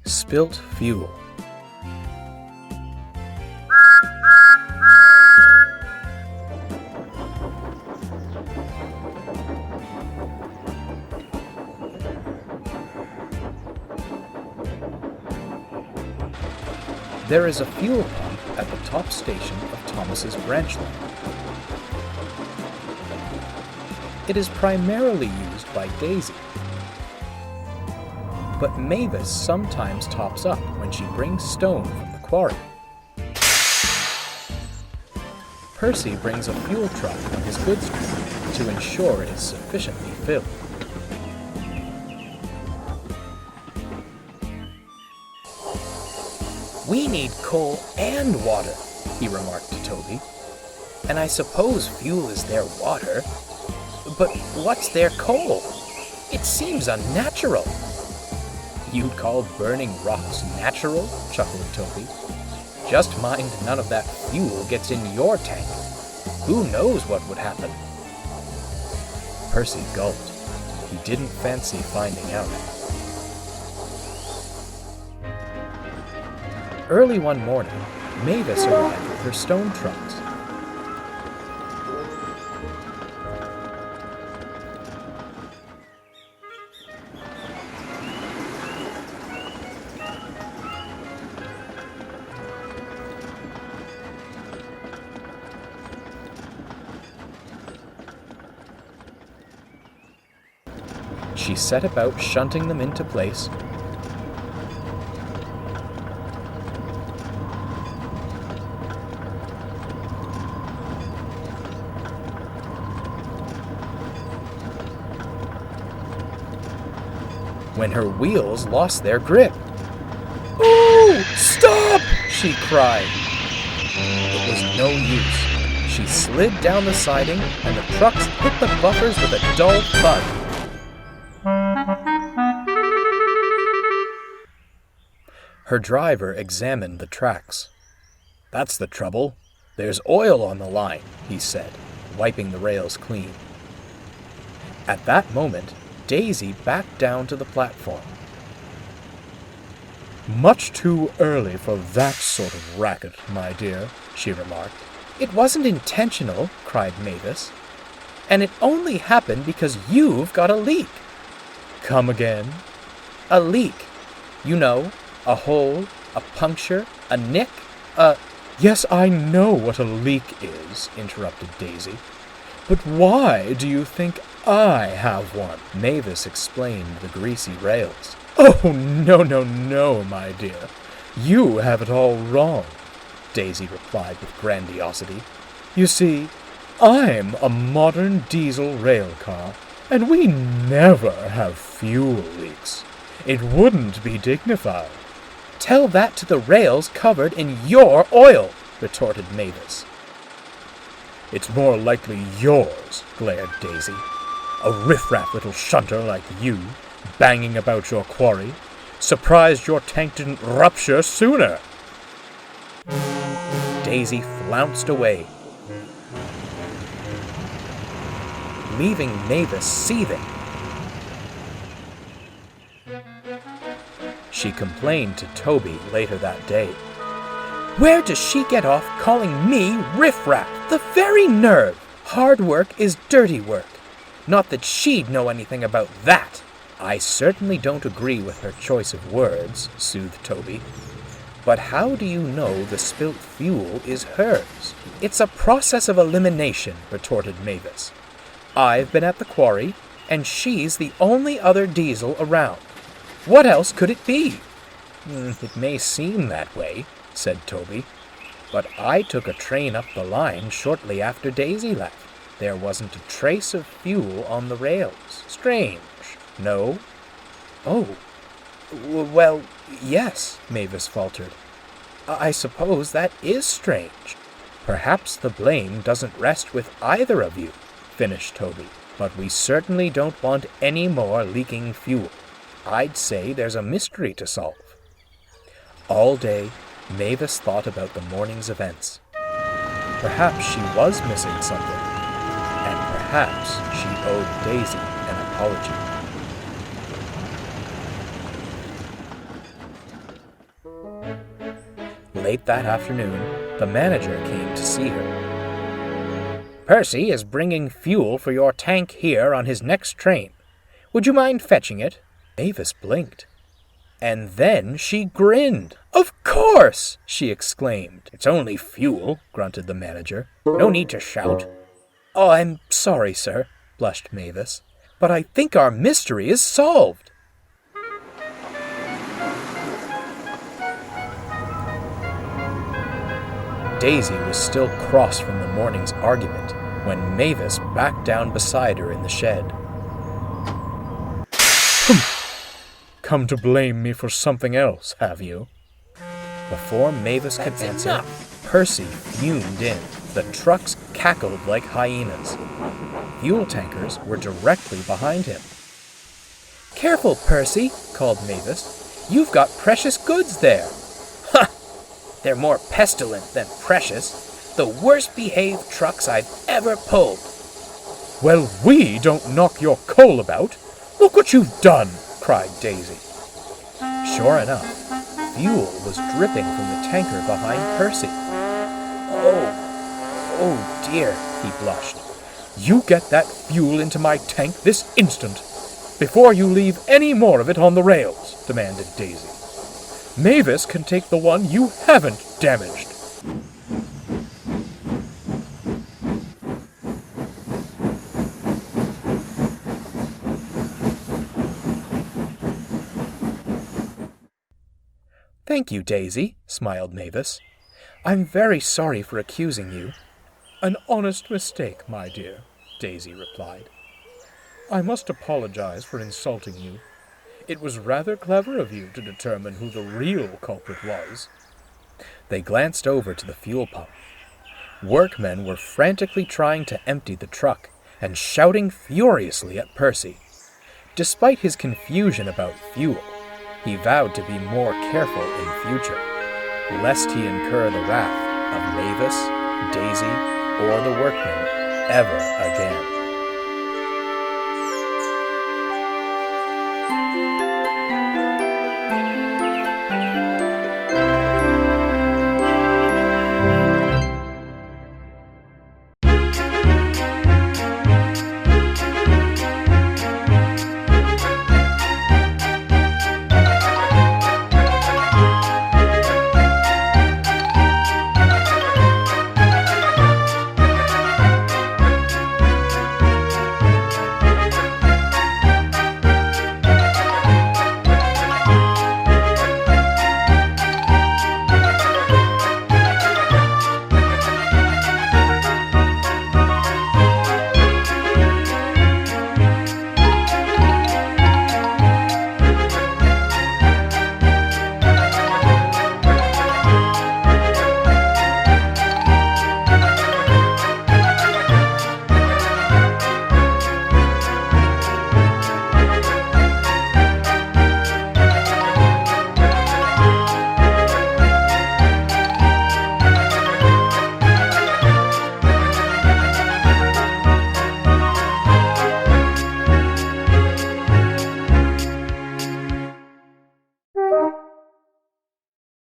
Spilt Fuel. There is a fuel pump at the top station of Thomas's branch line. It is primarily used by Daisy, but Mavis sometimes tops up when she brings stone from the quarry. Percy brings a fuel truck on his goods train to ensure it is sufficiently filled. "We need coal and water," he remarked to Toby. "And I suppose fuel is their water. But what's their coal? It seems unnatural." "You call burning rocks natural?" chuckled Toby. "Just mind none of that fuel gets in your tank. Who knows what would happen?" Percy gulped. He didn't fancy finding out. Early one morning, Mavis arrived with her stone trucks. She set about shunting them into place. When her wheels lost their grip. "Oh, stop!" she cried. It was no use. She slid down the siding, and the trucks hit the buffers with a dull thud. Her driver examined the tracks. "That's the trouble. There's oil on the line," he said, wiping the rails clean. At that moment, Daisy backed down to the platform. "Much too early for that sort of racket, my dear," she remarked. "It wasn't intentional," cried Mavis. "And it only happened because you've got a leak." "Come again?" "A leak. You know, a hole, a puncture, a nick, "Yes, I know what a leak is," interrupted Daisy. "But why do you think I have one?" Mavis explained the greasy rails. "Oh, no, my dear. You have it all wrong," Daisy replied with grandiosity. "You see, I'm a modern diesel rail car, and we never have fuel leaks. It wouldn't be dignified." "Tell that to the rails covered in your oil," retorted Mavis. "It's more likely yours," glared Daisy. "A riffraff little shunter like you, banging about your quarry. Surprised your tank didn't rupture sooner." Daisy flounced away, leaving Mavis seething. She complained to Toby later that day. "Where does she get off calling me riffraff? The very nerve! Hard work is dirty work. Not that she'd know anything about that." "I certainly don't agree with her choice of words," soothed Toby. "But how do you know the spilt fuel is hers?" "It's a process of elimination," retorted Mavis. "I've been at the quarry, and she's the only other diesel around. What else could it be?" "It may seem that way," said Toby, "but I took a train up the line shortly after Daisy left. There wasn't a trace of fuel on the rails. Strange, no?" "Oh, well, yes," Mavis faltered. "I suppose that is strange." "Perhaps the blame doesn't rest with either of you," finished Toby, "but we certainly don't want any more leaking fuel. I'd say there's a mystery to solve." All day, Mavis thought about the morning's events. Perhaps she was missing something, and perhaps she owed Daisy an apology. Late that afternoon, the manager came to see her. "Percy is bringing fuel for your tank here on his next train. Would you mind fetching it?" Mavis blinked. And then she grinned. "Of course!" she exclaimed. "It's only fuel," grunted the manager. "No need to shout." "Oh, I'm sorry, sir," blushed Mavis, "but I think our mystery is solved." Daisy was still cross from the morning's argument when Mavis backed down beside her in the shed. "Come to blame me for something else, have you?" Before Mavis could answer, Percy fumed in. The trucks cackled like hyenas. Fuel tankers were directly behind him. "Careful, Percy," called Mavis. "You've got precious goods there." "Ha! They're more pestilent than precious. The worst behaved trucks I've ever pulled." "Well, we don't knock your coal about. Look what you've done," cried Daisy. Sure enough, fuel was dripping from the tanker behind Percy. Oh dear," he blushed. "You get that fuel into my tank this instant, before you leave any more of it on the rails," demanded Daisy. "Mavis can take the one you haven't damaged." "Thank you, Daisy," smiled Mavis. "I'm very sorry for accusing you." "An honest mistake, my dear," Daisy replied. "I must apologize for insulting you. It was rather clever of you to determine who the real culprit was." They glanced over to the fuel pump. Workmen were frantically trying to empty the truck and shouting furiously at Percy. Despite his confusion about fuel, he vowed to be more careful in future, lest he incur the wrath of Mavis, Daisy, or the workmen ever again.